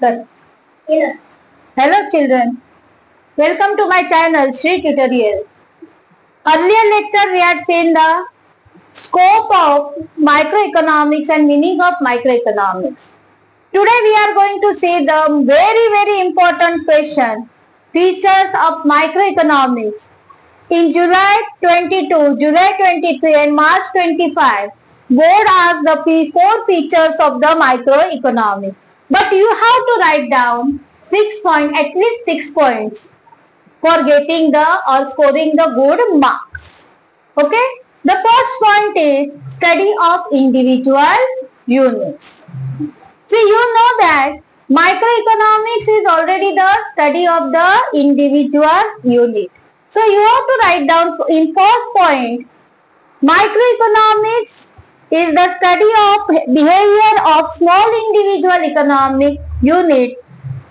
Good. Hello children, welcome to my channel Shri Tutorials. Earlier lecture we had seen the scope of microeconomics and meaning of microeconomics. Today we are going to see the very important question, features of microeconomics. In July 22, July 23 and March 25, board asked the 4 features of the microeconomics. But you have to write down 6 points, at least 6 points for getting the or scoring the good marks. Okay. The first point is study of individual units. So you know that microeconomics is already the study of the individual unit. So you have to write down in first point, microeconomics is the study of behavior of small individual economic unit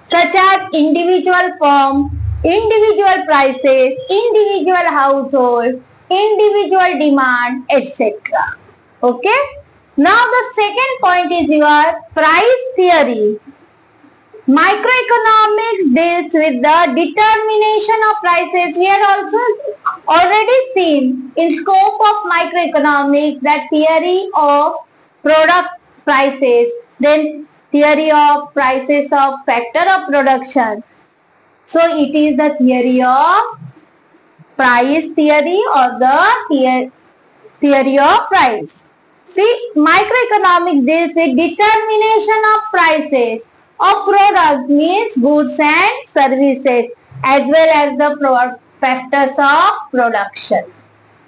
such as individual firm, individual prices, individual household, individual demand, etc. Okay. Now the second point is your price theory. Microeconomics deals with the determination of prices. We had also already seen in scope of microeconomics that theory of product prices, then theory of prices of factor of production. So it is the theory of price theory or the theory of price. See, microeconomics deals with determination of prices of product, means goods and services, as well as the factors of production.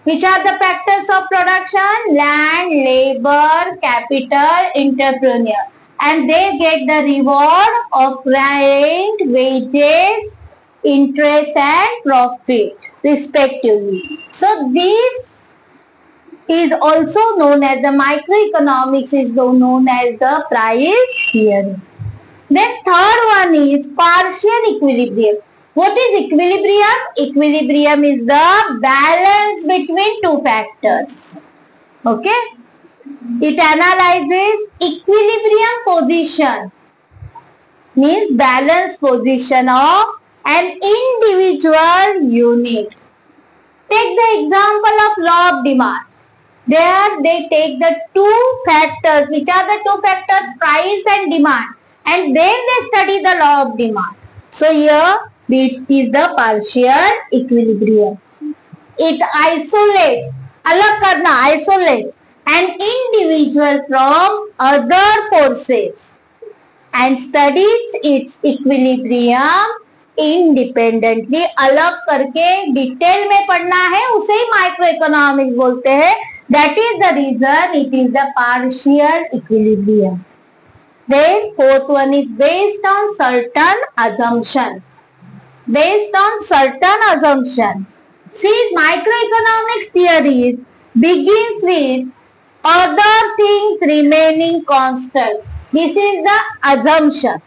Which are the factors of production? Land, labor, capital, entrepreneur. And they get the reward of rent, wages, interest and profit respectively. So this is also known as the microeconomics is known as the price theory. Then third one is partial equilibrium. What is equilibrium? Equilibrium is the balance between two factors. Okay. It analyzes equilibrium position, means balance position of an individual unit. Take the example of law of demand. There they take the two factors. Which are the two factors? Price and demand. And then they study the law of demand. So here it is the partial equilibrium. It isolates, alag karna, isolates an individual from other forces and studies its equilibrium independently. अलग करके detail में पढ़ना है, उसे ही micro economics बोलते हैं. That is the reason it is the partial equilibrium. Then fourth one is based on certain assumption. Based on certain assumption. See, microeconomics theory begins with other things remaining constant. This is the assumption,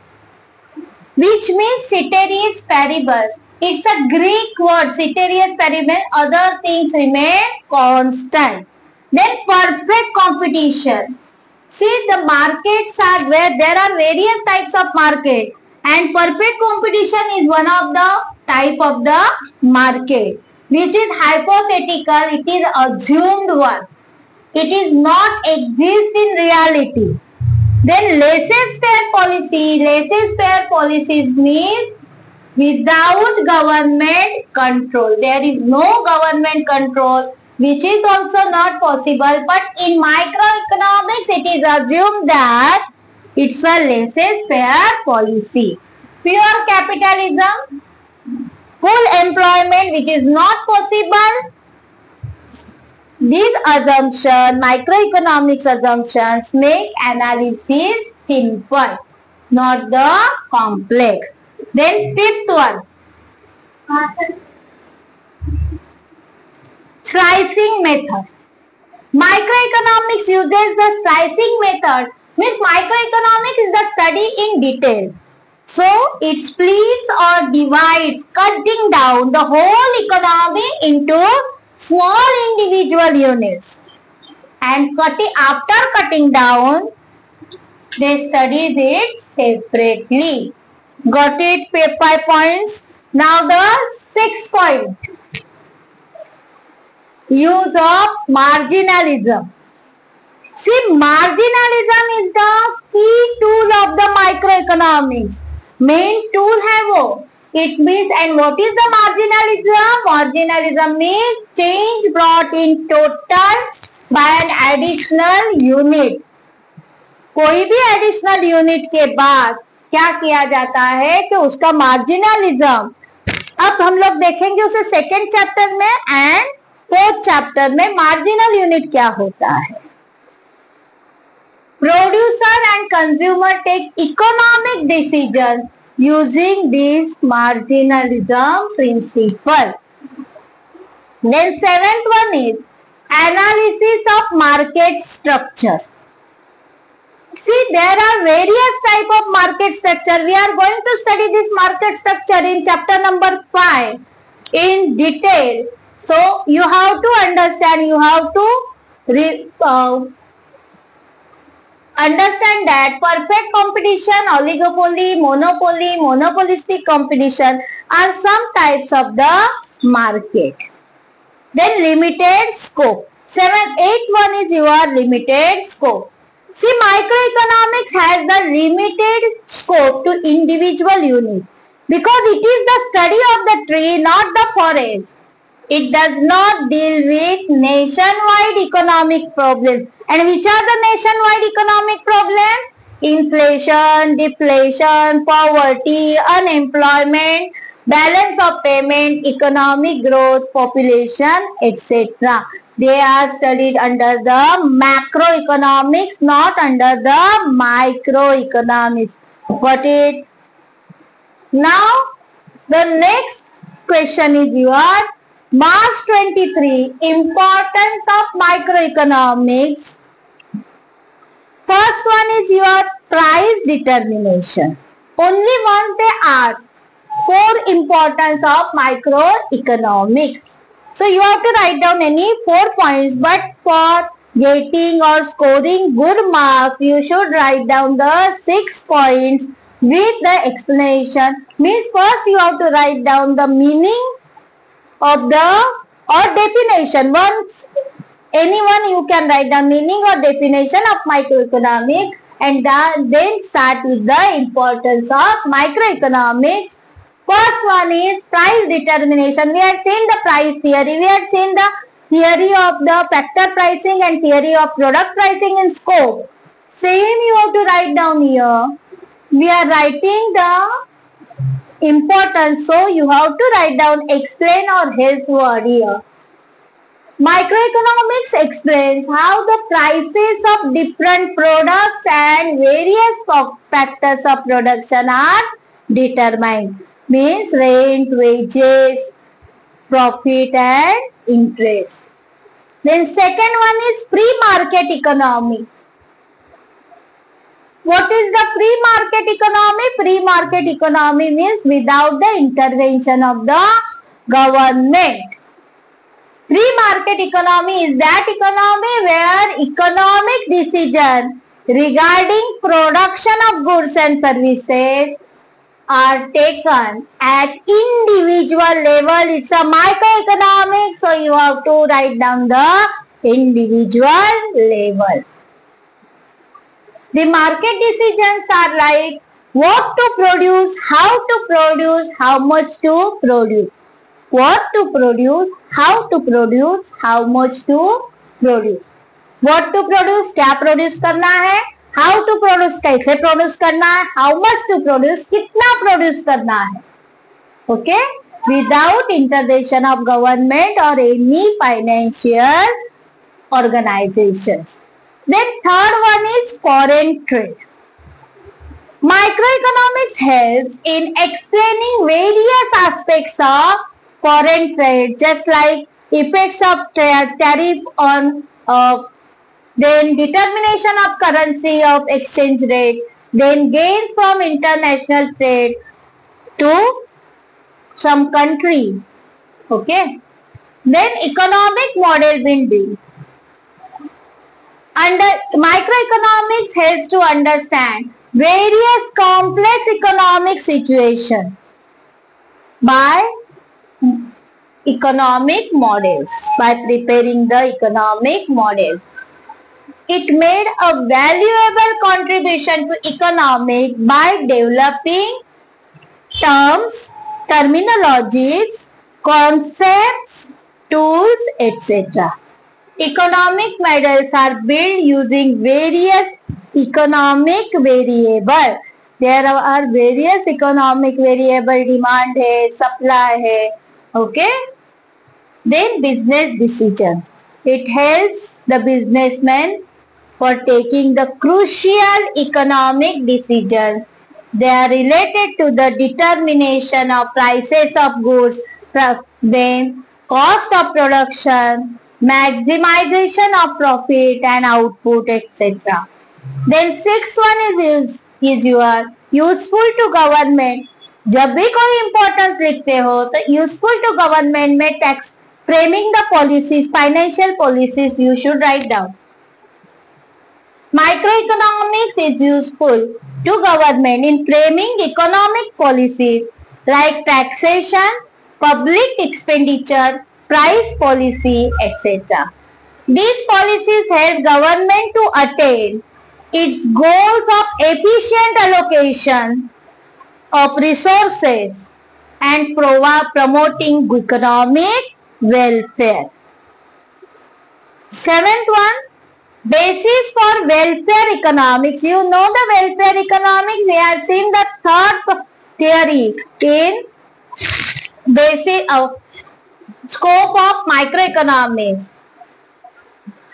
which means ceteris paribus. It's a Greek word, ceteris paribus, other things remain constant. Then perfect competition. See, the markets are where there are various types of market and perfect competition is one of the type of the market, which is hypothetical, it is assumed one. It is not exist in reality. Then laissez-faire policy. Laissez-faire policies means without government control. There is no government control, which is also not possible. But in microeconomics, it is assumed that it's a laissez-faire policy. Pure capitalism, full employment, which is not possible. These assumptions, microeconomics assumptions, make analysis simple, not the complex. Then fifth one, slicing method. Microeconomics uses the slicing method, means microeconomics is the study in detail. So it splits or divides, cutting down the whole economy into small individual units, and after cutting down They studied it separately. Got it? 5 points. Now the 6th point. Use of marginalism. See, marginalism is the key tool of the microeconomics. Main tool है वो. It means, and what is the marginalism? Marginalism means change brought in total by an additional unit. कोई भी additional unit के बाद क्या किया जाता है कि उसका मार्जिनलिज्म. अब हम लोग देखेंगे उसे सेकेंड चैप्टर में एंड फोर्थ चैप्टर में मार्जिनल यूनिट क्या होता है. Producer and consumer take economic decisions using this marginalism principle. Then 7th one is analysis of market structure. See, there are various type of market structure. We are going to study this market structure in chapter number 5 in detail. So you have to understand, you have to understand that perfect competition, oligopoly, monopoly, monopolistic competition are some types of the market. Then limited scope. 8th one is your limited scope. See, microeconomics has the limited scope to individual unit because it is the study of the tree, not the forest. It does not deal with nationwide economic problems. And which are the nationwide economic problems? Inflation, deflation, poverty, unemployment, balance of payment, economic growth, population, etc. They are studied under the macroeconomics, not under the microeconomics. Got it? Now, the next question is your March 23, importance of microeconomics. First one is your price determination. Only once they ask for importance of microeconomics. So you have to write down any 4 points, but for getting or scoring good marks, you should write down the 6 points with the explanation. Means first you have to write down the meaning of the or definition. Once anyone you can write the meaning or definition of microeconomics and then start with the importance of microeconomics. First one is price determination. We had seen the price theory. We had seen the theory of the factor pricing and theory of product pricing in scope. Same you have to write down here. We are writing the importance, so you have to write down explain or help word here. Microeconomics explains how the prices of different products and various factors of production are determined. Means rent, wages, profit and interest. Then second one is free market economy. What is the free market economy? Free market economy means without the intervention of the government. Free market economy is that economy where economic decisions regarding production of goods and services are taken at individual level. It's a microeconomics, so you have to write down the individual level. The market decisions are like what to produce, how to produce, how much to produce. What to produce, how to produce, how much to produce. What to produce, क्या produce करना है, how to produce, कैसे produce करना है, how much to produce, कितना produce करना है. Okay? Without intervention of government or any financial organizations. Then third one is foreign trade. Microeconomics helps in explaining various aspects of foreign trade, just like effects of tariff on then determination of currency of exchange rate, then gains from international trade to some country. Okay. Then economic model building. Microeconomics helps to understand various complex economic situations by economic models. By preparing the economic models, it made a valuable contribution to economics by developing terms, terminologies, concepts, tools, etc. Economic models are built using various economic variables. There are various economic variables, demand है, supply है, okay? Then business decisions. It helps the businessman for taking the crucial economic decisions. They are related to the determination of prices of goods, then cost of production, maximization of profit and output, etc. Then sixth one is your useful to government. जब भी कोई importance लिखते हो तो useful to government में tax framing the policies, financial policies you should write down. Microeconomics is useful to government in framing economic policies like taxation, public expenditure, price policy, etc. These policies help government to attain its goals of efficient allocation of resources and promoting economic welfare. Seventh one, basis for welfare economics. You know the welfare economics. We have seen the third theory in basic scope of microeconomics.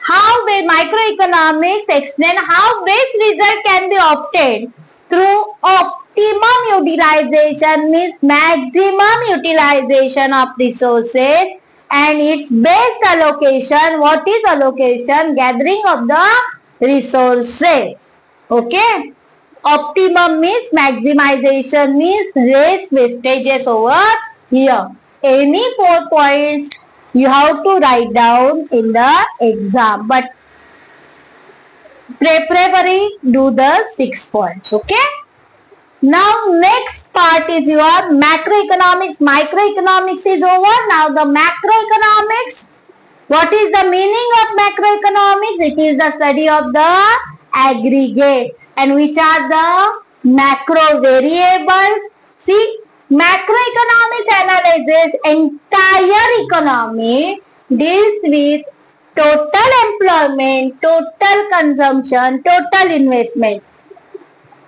How microeconomics explain how best result can be obtained through optimum utilization, means maximum utilization of resources, and its best allocation. What is allocation? Gathering of the resources. Okay. Optimum means maximization, means less wastages over here. Any 4 points you have to write down in the exam, but preferably do the 6 points. Okay. Now next part is your macroeconomics. Microeconomics is over. Now the macroeconomics. What is the meaning of macroeconomics? It is the study of the aggregate. And which are the macro variables? See, macroeconomics analyzes entire economy, deals with total employment, total consumption, total investment,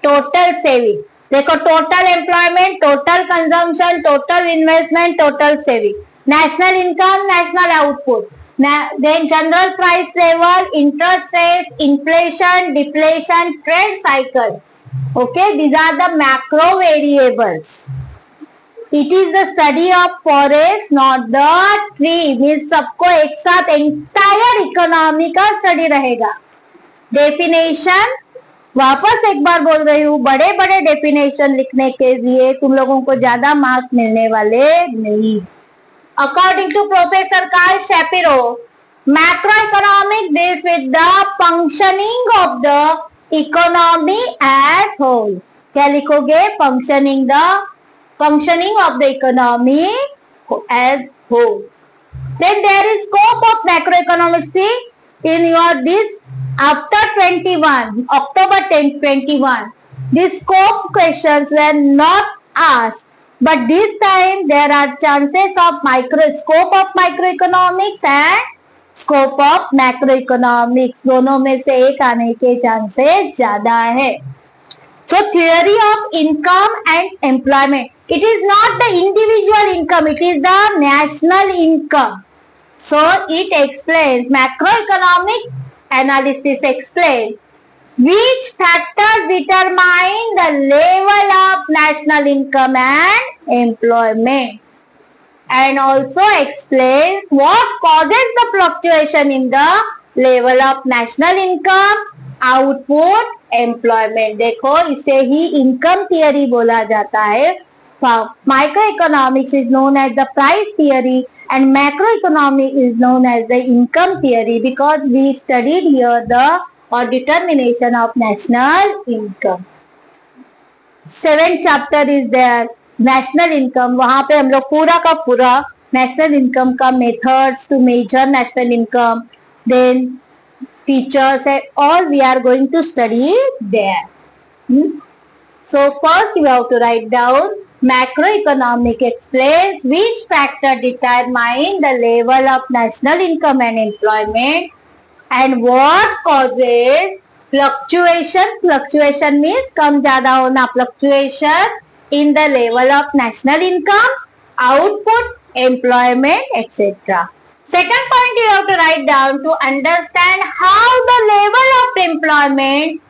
total saving. देखो total employment, total consumption, total investment, total saving, national income, national output, then general price level, interest rates, inflation, deflation, trade cycle. Okay, these are the macro variables. It is the study of forest, not the tree. means सबको एक साथ entire economy का study रहेगा. Definition, वापस एक बार बोल रही हूँ, बड़े बड़े डेफिनेशन लिखने के लिए तुम लोगों को ज्यादा मार्क्स मिलने वाले नहीं. According to professor Carl Shapiro, macroeconomics deals with the functioning of the economy as whole. क्या लिखोगे? Functioning of the economy as whole. Then there is scope of macro economics in your this after 21 October 2021, these scope questions were not asked, but this time there are chances of scope of microeconomics and scope of macroeconomics. दोनों में से एक आने के chances ज्यादा है. So theory of income and employment. It is not the individual income, it is the national income. So it explains, macroeconomic analysis explains which factors determine the level of national income and employment, and also explains what causes the fluctuation in the level of national income, output, employment. देखो इसे ही income theory बोला जाता है. Microeconomics is known as the price theory and macroeconomic is known as the income theory because we studied here the or determination of national income. 7th chapter is there national income. वहां पे हम लोग पूरा का पूरा national income का methods to measure national income, then features and all we are going to study there. So first you have to write down macroeconomic explains which factor determine the level of national income and employment and what causes fluctuation. Fluctuation means कम ज़्यादा होना, fluctuation in the level of national income, output, employment, etc. Second point you have to write down to understand how the level of employment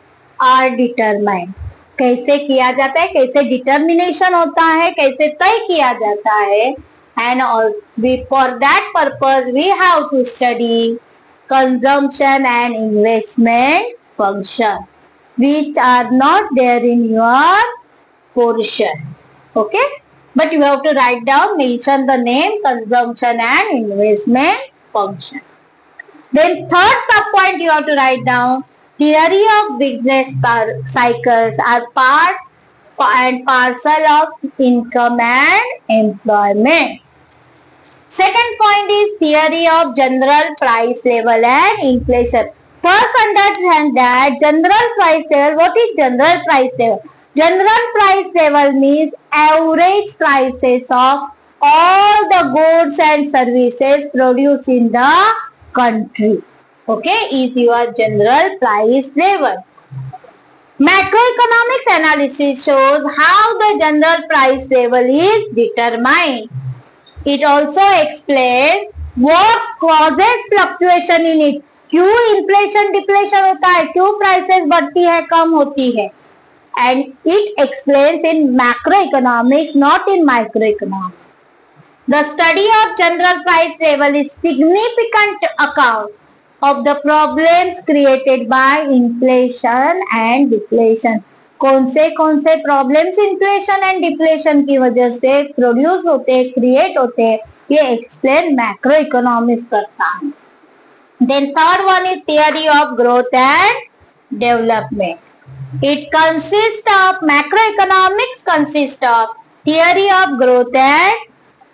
are determined. कैसे किया जाता है, कैसे determination होता है, कैसे तय किया जाता है, and for that purpose we have to study consumption and investment function which are not there in your portion. Okay, but you have to write down, mention the name consumption and investment function. Then third sub point you have to write down theory of business cycles are part and parcel of income and employment. Second point is theory of general price level and inflation. First understand that general price level. What is general price level? General price level means average prices of all the goods and services produced in the country. Okay, is your general price level. Macroeconomics analysis shows how the general price level is determined. It also explains what causes fluctuation in it. क्यों inflation deflation होता है, क्यों prices बढ़ती है कम होती है, and it explains in macroeconomics, not in microeconomics. The study of general price level is significant account of the problems created by inflation and deflation. कौन से प्रॉब्लम्स इन्फ्लेशन एंड डिफ्लेशन की वजह से प्रोड्यूस होते हैं, क्रिएट होते हैं, ये एक्सप्लेन मैक्रो इकोनॉमिक्स करता है. Then third one is theory of growth and development. It consist of macro economics consist of theory of growth and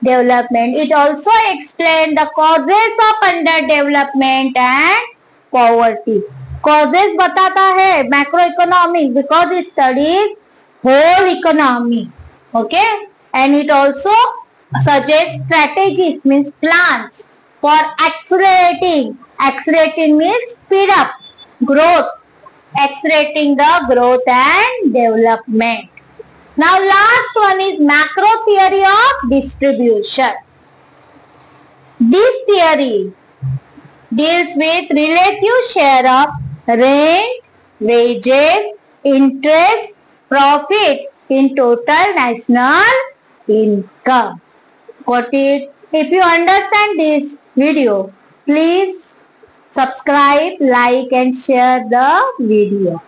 development. It also explains the causes of underdevelopment and poverty. Causes बताता है macroeconomics because it studies whole economy. Okay, and it also suggests strategies, means plans for accelerating. Accelerating means speed up growth, accelerating the growth and development. Now last one is macro theory of distribution. This theory deals with relative share of rent, wages, interest, profit in total national income. Got it? If you understand this video, please subscribe, like and share the video.